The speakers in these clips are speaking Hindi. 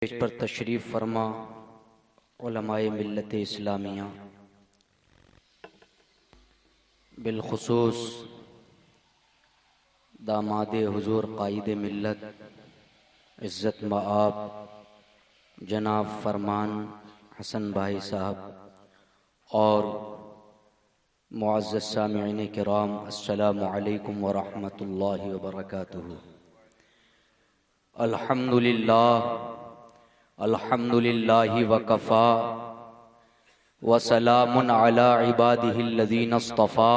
पेज पर तशरीफ़ फरमा उलमाए मिल्लत इस्लामिया, बिलखुसूस दामादे हुजूर कायदे मिल्लत इज़्ज़त मआब जनाब फरमान हसन भाई साहब और मुअज़्ज़ज़ सामिईन किराम, अस्सलामु अलैकुम व रहमतुल्लाहि व बरकातुहू। अल्हम्दुलिल्लाहि व कफ़ा व सलामुन अला इबादिहिल्लज़ीना इस्तफ़ा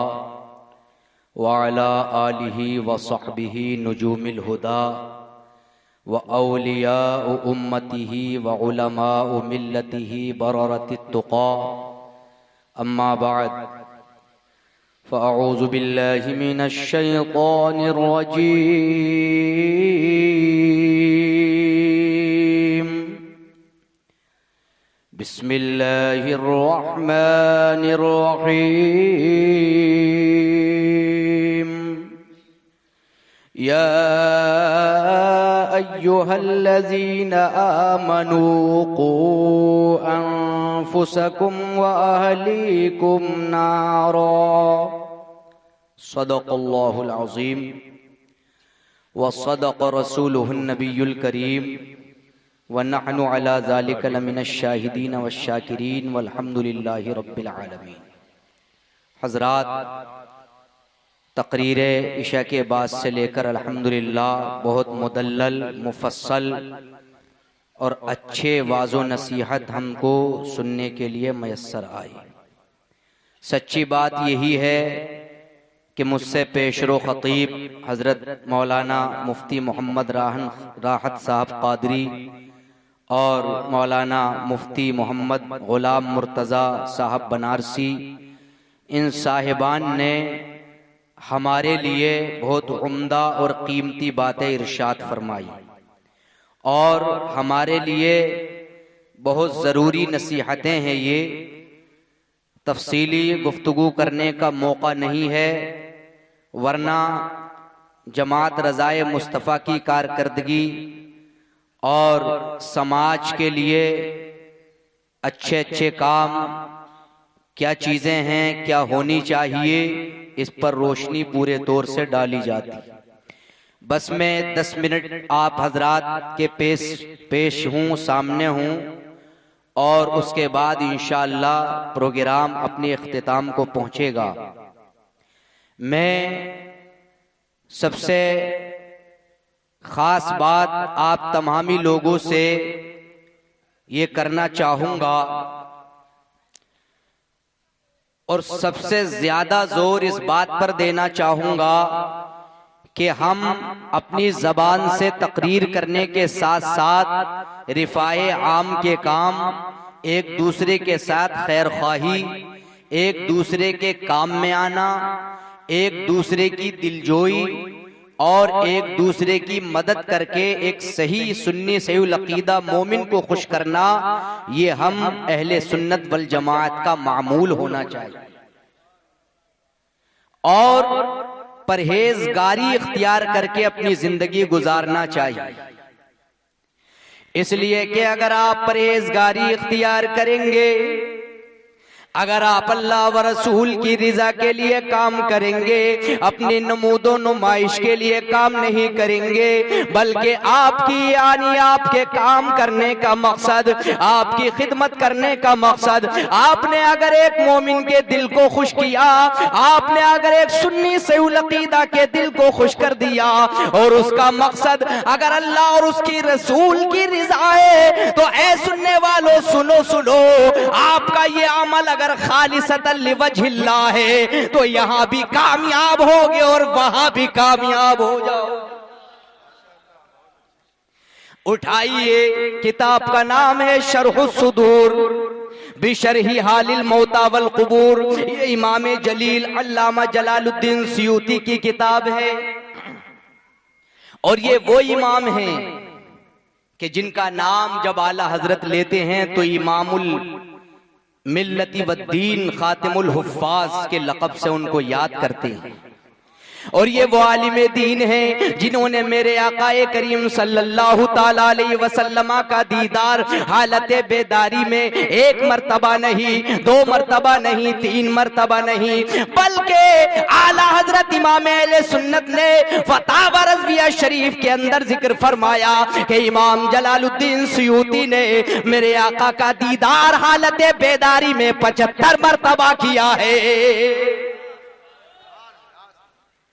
व अला आलिहि व सहबिहि नुजूमिल हुदा व औलियाउ उम्मतिहि व उलमाउ मिल्लतिहि बररतित तुक़ा। अम्मा बाद फ़अऊज़ु बिल्लाहि मिनश शैतानिर रजीम। बिस्मिल्लाहिर रहमानिर रहीम। या अय्युहल्लज़ीना आमनू क़ू अन्फुसकुम व अहलीकुम नारा। सदक़ल्लाहुल अज़ीम व सदक़ रसूलुहुन नबियुल करीम व नहनु अला ज़ालिका लमिनश शाहिदीन वश्शाकिरीन वल्हम्दुलिल्लाहि रब्बिल आलमीन। हज़रात, तक़रीर इशा के बाद से लेकर अल्हम्दुलिल्लाह बहुत मुदल्लल, मुफस्सल और अच्छे वाज़ो नसीहत हमको सुनने के लिए मयस्सर आई। सच्ची बात यही है कि मुझसे पेशरो ख़तीब हज़रत मौलाना मुफ्ती मोहम्मद राहत साहब क़ादरी और मौलाना मुफ्ती मोहम्मद ग़ुलाम मुर्तज़ा साहब बनारसी, इन साहिबान ने हमारे लिए बहुत उम्दा और कीमती बातें इरशाद फरमाई और हमारे लिए बहुत ज़रूरी नसीहतें हैं। ये तफसीली गुफ्तगू करने का मौका नहीं है, वरना जमात रज़ाए मुस्तफ़ा की कारकर्दगी और समाज के लिए अच्छे अच्छे काम क्या चीज़ें हैं, क्या होनी चाहिए, इस पर रोशनी पूरे तौर से डाली जाती। बस मैं 10 मिनट आप हजरात के पेश हूँ, सामने हूँ और उसके बाद इंशाअल्लाह प्रोग्राम अपने इख्तिताम को पहुँचेगा। मैं सबसे ख़ास बात आप तमामी लोगों से ये करना चाहूँगा और सबसे ज़्यादा ज़ोर इस बात पर देना चाहूँगा कि हम अपनी ज़बान से तकरीर करने के साथ साथ रिफ़ाए आम के काम, एक दूसरे के साथ खैर ख्वाही, एक दूसरे के काम में आना, एक दूसरे की दिलजोई और एक दूसरे की मदद करके एक सही सुन्नी सहीउल अक़ीदा मोमिन को खुश करना, ये हम अहले सुन्नत वल जमात का मामूल होना चाहिए और परहेजगारी इख्तियार करके अपनी जिंदगी गुजारना चाहिए। इसलिए कि अगर आप परहेजगारी इख्तियार करेंगे, अगर आप अल्लाह व रसूल की रिजा के लिए काम करेंगे, अपनी नमूदो नुमाइश के लिए काम नहीं करेंगे, बल्कि आपकी यानी आपके काम करने का मकसद, आपकी खिदमत करने का मकसद, आपने अगर एक मोमिन के दिल को खुश किया, आपने अगर एक सुन्नी सहीउल अक़ीदा के दिल को खुश कर दिया और उसका मकसद अगर अल्लाह और उसकी रसूल की रिजा है, तो ऐ सुनने वालों सुनो सुनो, आपका ये अमल अगर खालिसतन लिवजहिल्लाह है तो यहां भी कामयाब होगे और वहां भी कामयाब हो जाओ। उठाइए, किताब का नाम है शरहुस सुदूर बिशरही हालिल मौता वल कुबूर। ये इमाम जलील अल्लामा जलालुद्दीन सियूती की किताब है और ये वो इमाम हैं कि जिनका नाम जब आला हजरत लेते हैं तो इमामुल मिल्लती वद्दीन खातिमुल हुफ्फाज के लक़ब से उनको याद करते हैं। और ये वो आलिम दीन हैं जिन्होंने मेरे आकाए करीम सल्लल्लाहु ताला अलैहि वसल्लम का दीदार हालत बेदारी में एक मर्तबा नहीं, 2 मर्तबा नहीं, 3 मर्तबा नहीं, बल्कि आला हजरत इमाम अहले सुन्नत ने फतावा रज़विया शरीफ के अंदर जिक्र फरमाया कि इमाम जलालुद्दीन सुयूती ने मेरे आका का दीदार हालत बेदारी में 75 मर्तबा किया है।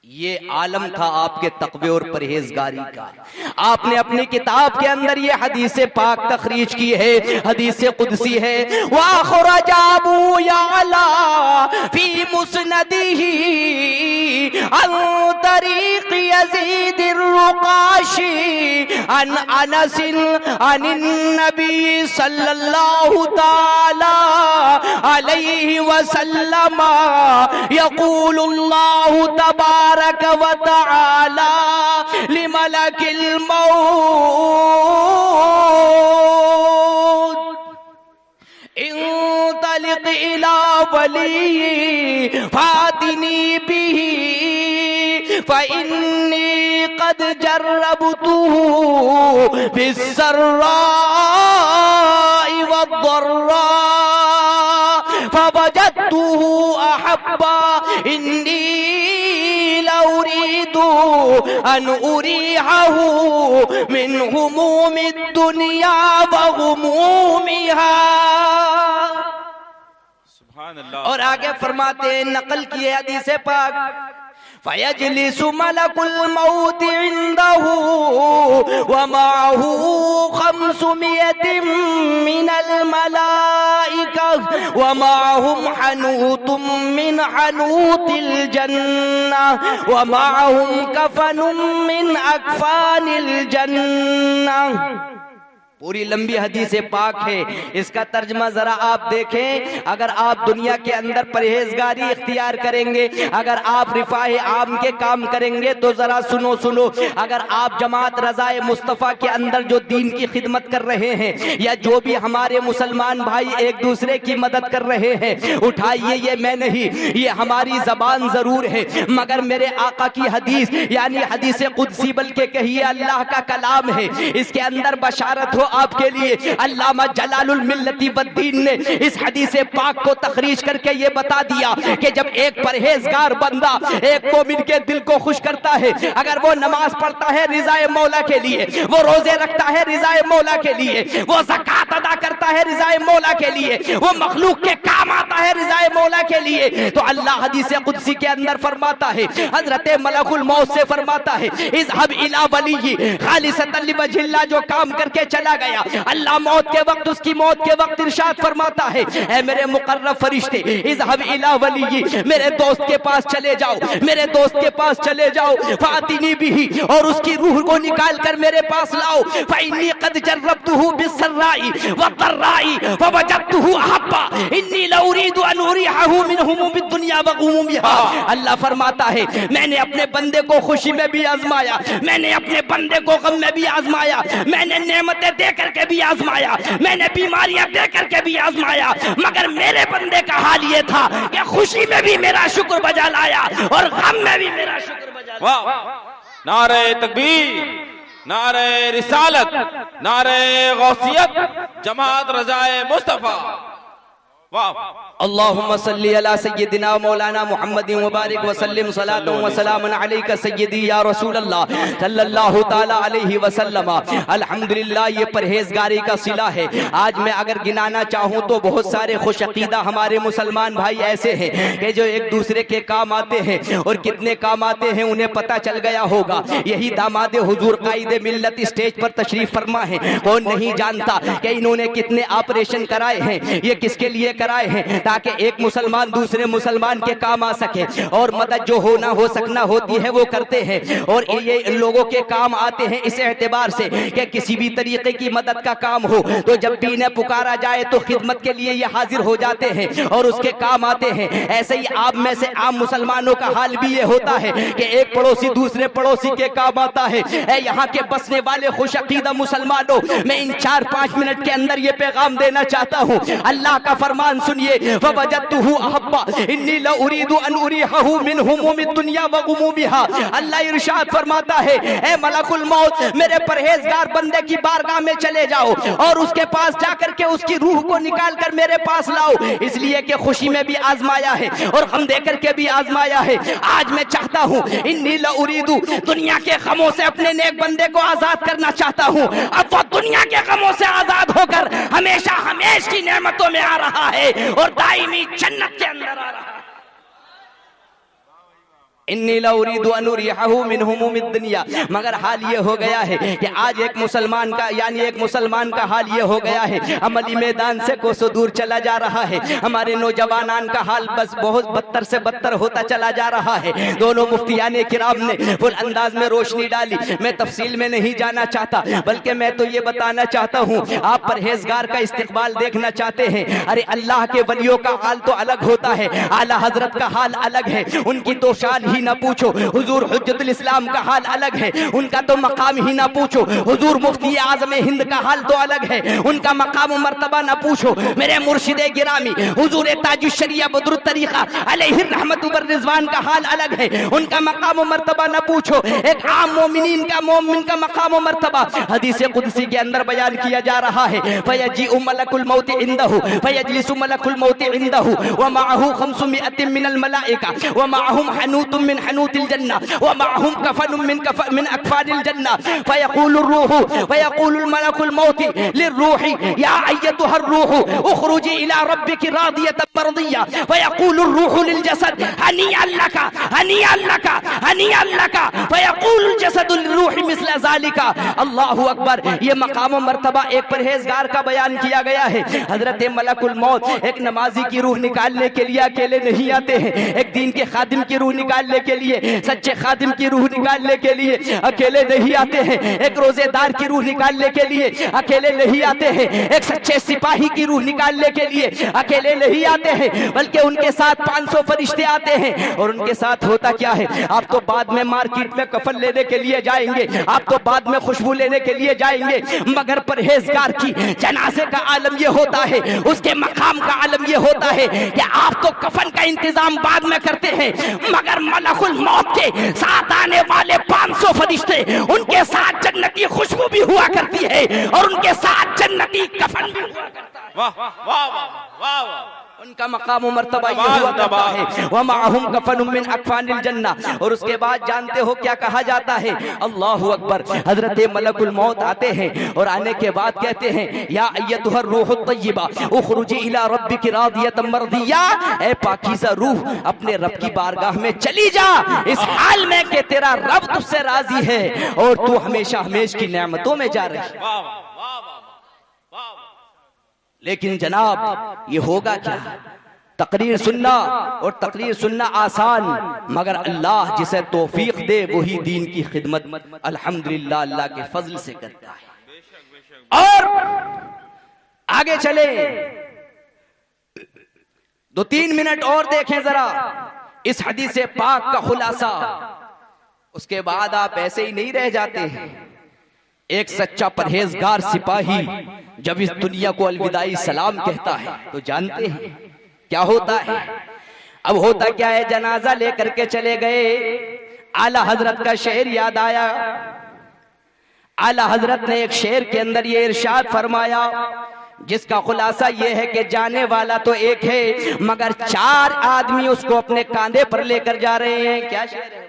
ये आलम था आपके तक़वे और परहेजगारी का। आपने अपनी किताब के अंदर ये हदीस पाक तखरीज की है, हदीस कुदसी है, वाखरजा अबू यअला फी मुस्नदिही अन तरीक़ यज़ीद ar-रुक़ाशी अन अनस अन नबी सल्लल्लाहु ताला अलैहि वसल्लम यक़ूलुल्लाहु तबारक व तआला लिमलकिल मौत इंतलिक इला वली फातिनी बिही फ़इन्नी क़द जर्रबतुहु बिस्सर्राइ वद्दर्रा फवजदतुहु अहब्बा इन्नी लउरीदु अन उरीहहु मिन हुमूमिद दुनिया व हुमूमिहा। और आगे फरमाते हैं, नकल किए हदीस पाक, फयजलिसु मलकुल मौत इंदहु व माहु 500 मिनल मलाइका व माहुम हनूतुम मिन हनूतिल जन्ना व माहुम कफनुम मिन अकफानिल जन्ना। पूरी लंबी हदीस पाक है। इसका तर्जमा जरा आप देखें। अगर आप दुनिया के अंदर परहेजगारी इख्तियार करेंगे, अगर आप रिफाह आम के काम करेंगे तो जरा सुनो सुनो, अगर आप जमात रज़ाए मुस्तफ़ा के अंदर जो दीन की खिदमत कर रहे हैं या जो भी हमारे मुसलमान भाई एक दूसरे की मदद कर रहे हैं, उठाइए, ये मैं नहीं, ये हमारी जबान जरूर है, मगर मेरे आका की हदीस यानी हदीस कुदसी बल्कि कहिए अल्लाह का कलाम है, इसके अंदर बशारत हो आपके लिए। अल्लामा जलालुल मिल्लती वद्दीन ने इस हदीस पाक को तखरीज करके ये बता दिया कि जब एक परहेजगार बंदा एक मोमिन के दिल को खुश करता है, अगर वो नमाज पढ़ता है रिज़ाए मौला के लिए, वो रोजे रखता है रिज़ाए मौला के लिए, वो ज़कात अदा करता है रिज़ाए मौला के लिए, वो मखलूक के काम आता है रिज़ाए मौला के लिए, तो अल्लाह हदीस कुदसी के अंदर फरमाता है, हजरत मलकुल मौत से फरमाता है, इज़हब इला वली खालिसतन लिवजहिल्लाह, जो काम करके चला गया, अल्लाह मौत के वक्त, उसकी मौत के वक्त इरशाद फरमाता है, ऐ मेरे मुकर्रब फरिश्ते, इज़हब इला वली, मेरे दोस्त के पास चले जाओ, मेरे दोस्त के पास चले जाओ, फातिनी बिही, और उसकी रूह को निकाल कर मेरे पास लाओ, फ़इन्नी क़द जर्रबतुहु बिस्सर्राइ वद्दर्राइ फवजदतुहु अहब्बा इन्नी लउरीदु अन उरीहहु मिन हुमूमिद दुनिया व हुमूमिहा। अल्लाह फरमाता है, मैंने अपने बंदे को खुशी में भी आजमाया, मैंने अपने बंदे को गम में भी आजमाया, मैंने नेमतें दे करके भी आजमाया, मैंने बीमारियां दे करके भी आजमाया, मगर मेरे बंदे का हाल ये था कि खुशी में भी मेरा शुक्र बजा लाया और गम में भी मेरा शुक्र बजा लाया। नारे तकबीर, नारे रिसालत, नारे गौसियत, जमात रज़ाए मुस्तफ़ा। अल्लाहुम्मा सल्ली अला सय्यदिना मौलाना मुहम्मद व बारिक व सल्लिम सलातन व सलामन अलैका सय्यदी या रसूल अल्लाह सल्लल्लाहु ताला अलैहि वसल्लम। अल्हम्दुलिल्लाह, ये परहेजगारी का सिला है। आज मैं अगर गिनाना चाहूँ तो बहुत सारे खुशअक़ीदा हमारे मुसलमान भाई ऐसे हैं कि जो एक दूसरे के काम आते हैं, और कितने काम आते हैं उन्हें पता चल गया होगा। यही दामाद हुजूर कायदे मिल्लत स्टेज पर तशरीफ फरमा है, कौन नहीं जानता कि इन्होंने कितने ऑपरेशन कराए हैं, ये किसके लिए कराए हैं, ताकि एक मुसलमान दूसरे मुसलमान के काम आ सके, और मदद जो होना हो सकना होती है वो करते हैं। और ये लोगों के काम आते हैं इस एतबार से कि किसी भी तरीके की मदद का काम हो तो जब भी इन्हें पुकारा जाए तो खिदमत के लिए ये हाजिर हो जाते हैं और उसके काम आते हैं। ऐसे ही आप में से आम मुसलमानों का हाल भी ये होता है कि एक पड़ोसी दूसरे पड़ोसी के काम आता है। यहाँ के बसने वाले खुशअक़ीदा मुसलमानों, मैं इन 4-5 मिनट के अंदर ये पैगाम देना चाहता हूँ। अल्लाह का फरमा फरमान सुनिए, फवजदतुहु अहब्बा इन्नी ला उरीदु अन उरीहहु मिन हुमूमिद दुनिया व गुमूमिहा। अल्लाह इरशाद फरमाता है, ए मलकुल मौत, मेरे परहेजगार बंदे की बारगाह में चले जाओ और उसके पास जाकर के उसकी रूह को निकाल कर मेरे पास लाओ, इसलिए कि खुशी में भी आजमाया है और गम देकर के भी आजमाया है। आज मैं चाहता हूँ, इन्नी ला उरीदु, दुनिया के गमों से अपने नेक बंदे को आजाद करना चाहता हूँ। अब वो दुनिया के गमों से आजाद होकर हमेशा हमेश की नेमतों में आ रहा है और दायमी जन्नत के अंदर आ रहा है। इन्नी ला उरीदु अन उरीहहु मिन हुमूमिद दुनिया। मगर हाल ये हो गया है कि आज एक मुसलमान का हाल ये हो गया है, अमली मैदान से कोसों दूर चला जा रहा है। हमारे नौजवानान का हाल बस बहुत बदतर से बदतर होता चला जा रहा है। दोनों मुफ्तियाने किराम ने फुल अंदाज में रोशनी डाली। मैं तफसील में नहीं जाना चाहता, बल्कि मैं तो ये बताना चाहता हूँ, आप परहेजगार का इस्तिकबाल देखना चाहते हैं, अरे अल्लाह के वलियों का हाल तो अलग होता है, आला हजरत का हाल अलग है, उनकी तो शान ही ना पूछो। हुजूर हुज्जतुल इस्लाम का हाल अलग है, उनका तो मकाम ही ना पूछो। हुजूर मुफ्ती आज़म हिंद का हाल तो अलग है, उनका मकाम मर्तबा ना पूछो। मेरे मुर्शिदे गिरामी हुजूर ताजुश शरिया बदरुत तरीका अलैहि रहमतु वर रिजवान का हाल अलग है, उनका मकाम मर्तबा ना पूछो। एक आम मोमिनीन का मोमिन का मकाम मर्तबा हदीस कुदसी के अंदर बयान किया जा रहा है, फयजीउ मलकुल मौत इंदहु फयजलिसु मलकुल मौत इंदहु व माअहु 500 मिनल मलाइका व माअहुम हनूतुम मिन हनूतिल जन्ना व माअहुम कफनुम मिन अकफानिल जन्ना फयक़ूलुर रूहु फयक़ूलुल मलकुल मौत लिर्रूहि या अय्यतुहर रूहु उखरुजी इला रब्बिकी रादियतन मर्दिया फयक़ूलुर रूहु लिल जसद हनियन लका हनियन लका हनियन लका फयक़ूलुल जसदु लिर्रूहि मिस्ल ज़ालिका। अल्लाहु अकबर। ये मकाम व मर्तबा एक परहेजगार का बयान किया गया है। हजरत मलकुल मौत एक नमाजी की रूह निकालने के लिए अकेले नहीं आते हैं, एक दीन के खादिम की रूह निकालने के लिए, सच्चे खादिम की रूह निकालने के लिए अकेले नहीं आते हैं, एक रोजेदार की रूह निकालने के लिए अकेले नहीं आते हैं, एक सच्चे सिपाही की रूह निकालने के लिए अकेले नहीं आते हैं, बल्कि उनके साथ 500 फरिश्ते आते हैं। और उनके साथ होता क्या है, आप तो बाद में मार्केट में कफन लेने के लिए जाएंगे, आप तो बाद में खुशबू लेने के लिए जाएंगे, मगर परहेजगार की जनाजे का आलम यह होता है, उसके मकाम का आलम यह होता है कि आप तो कफन का इंतजाम बाद में करते हैं, मगर मलकुल मौत के साथ आने वाले 500 फरिश्ते, उनके साथ जन्नती खुशबू भी हुआ करती है और उनके साथ जन्नती कफन भी हुआ करता है। वाह वाह वाह वाह वाह। उनका मकाम मर्तबा ये हुआ करता है, व माअहुम कफनुम मिन अकफानिल जन्ना। और उसके बाद जानते हो क्या कहा जाता है, अल्लाहु अकबर। हजरत मलकुल मौत आते हैं और आने के बाद कहते हैं, या अय्यतुहर रूहुत तय्यबा उखरुजी इला रब्बिकी रादियतन मर्दिया। ए पाकीज़ा रूह, अपने रब की बारगाह में चली जा, इस हाल में कि तेरा रब तुझसे राजी है और तू हमेशा हमेशा की नेमतों में जा रही है। लेकिन जनाब ये होगा क्या, तकरीर सुनना और तकरीर सुनना आसान, मगर अल्लाह जिसे तौफीक दे वही दीन की खिदमत अल्हम्दुलिल्लाह अल्लाह के फजल से करता है। और आगे चले, 2-3 मिनट और देखें जरा इस हदीस पाक का खुलासा, उसके बाद आप ऐसे ही नहीं रह जाते हैं। एक सच्चा परहेजगार सिपाही जब इस दुनिया को अलविदाई सलाम कहता है तो जानते हैं क्या होता है। अब होता क्या है, जनाजा लेकर के चले गए, आला हजरत का शेर याद आया। आला हजरत ने एक शेर के अंदर ये इरशाद फरमाया, जिसका खुलासा ये है कि जाने वाला तो एक है मगर 4 आदमी उसको अपने कांधे पर लेकर जा रहे हैं। क्या शेर है?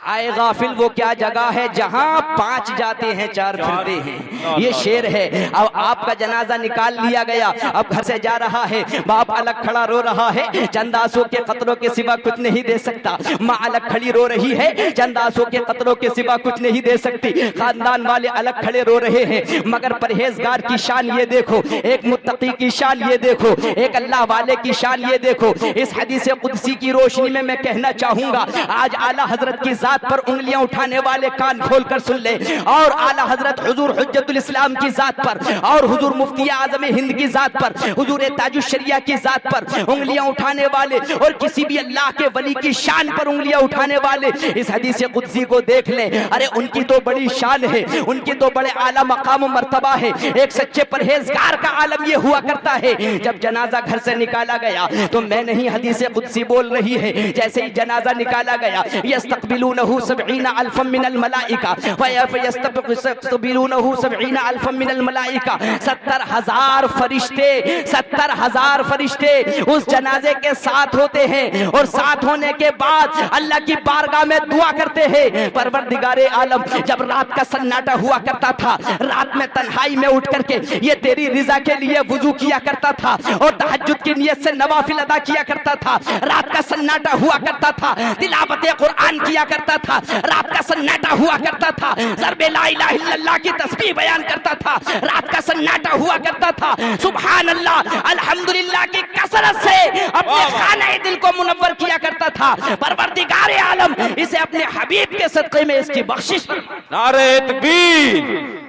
हाय गाफिल वो क्या जगह है जहां 5 जाते हैं 4 फिरते हैं, ये शेर है। अब आपका जनाजा निकाल लिया गया, अब घर से जा रहा है, बाप अलग खड़ा रो रहा है, चंद आंसू के कतरों के सिवा कुछ नहीं दे सकता, माँ अलग खड़ी रो रही है, चंद आंसू के कतरों के सिवा कुछ नहीं दे सकती, खानदान वाले अलग खड़े रो रहे हैं। मगर परहेजगार की शान ये देखो, एक मुत्तकी की शान ये देखो, एक अल्लाह वाले की शान ये देखो। इस हदीस कुदसी की रोशनी में मैं कहना चाहूंगा, आज आला हजरत की जात पर उंगलियां उठाने वाले कान खोलकर सुन ले, और आला हजरत हुजूर हुज्जतुल इस्लाम की जात पर और हुजूर मुफ्ती आजम हिंद की जात पर, हुजूर ताजुश शरिया की जात पर उंगलियां उठाने वाले और किसी भी अल्लाह के वली की शान पर उंगलियां उठाने वाले इस हदीस कुदसी को देख लें। अरे उनकी तो बड़ी शान है, उनकी तो बड़े आला मकाम मर्तबा है। एक सच्चे परहेजगार का आलम ये हुआ करता है, जब जनाजा घर से निकाला गया तो मैं नहीं, हदीस कुदसी बोल रही है, जैसे ही जनाजा निकाला गया, यस्तक़बिलूनहु सबईना अल्फम मिनल मलाइका व यस्तक़बिलूनहु सबईना अल्फम मिनल मलाइका, 70,000 फरिश्ते, 70,000 फरिश्ते उस जनाजे के साथ होते हैं, और साथ होने के बाद अल्लाह की बारगाह में दुआ करते हैं, परवरदिगारे आलम जब रात का सन्नाटा हुआ करता था, रात में तन्हाई में उठ करके ये तेरी रिजा के लिए वुजू किया करता था और तहज्जुद की नियत से नवाफिल अदा किया करता था। रात का सन्नाटा हुआ करता था, तिलावत कुरान किया करता था, रात का सन्नाटा हुआ करता था, ज़रबे ला इलाहा इल्लल्लाह की तस्बीह बयान करता था, रात का सन्नाटा हुआ करता था, सुभान अल्लाह अल्हम्दुलिल्लाह की कसरत से अपने खाने दिल को मुनव्वर किया करता था। परवरदिगारे आलम इसे अपने हबीब के सदक़े में इसकी बख्शिश। नारे तकबीर,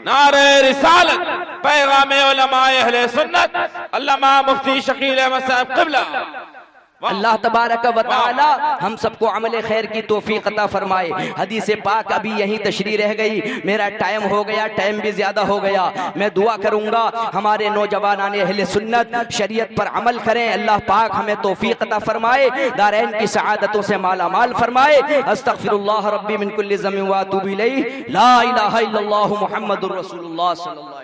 नारे रिसालत, पैगाम उलमाए अहले सुन्नत, अल्लामा मुफ्ती शकील अहमद साहब क़िबला। अल्लाह तबारक व तआला हम सबको अमल खैर की तौफीक अता फरमाए। हदीस पाक अभी यहीं तशरीह रह गई, मेरा टाइम हो गया, टाइम भी ज्यादा हो गया। मैं दुआ करूंगा हमारे नौजवानान अहले सुन्नत शरीयत पर अमल करें, अल्लाह पाक हमें तौफीक अता फरमाए, दारैन की सआदतों से माला माल फरमाए। अस्तगफिरुल्लाह रब्बी मिन कुल्लि ज़म्बिन व अतूबु इलैहि, ला इलाहा इल्लल्लाहु मुहम्मदुर रसूलुल्लाह सल्लल्लाहु अलैहि वसल्लम।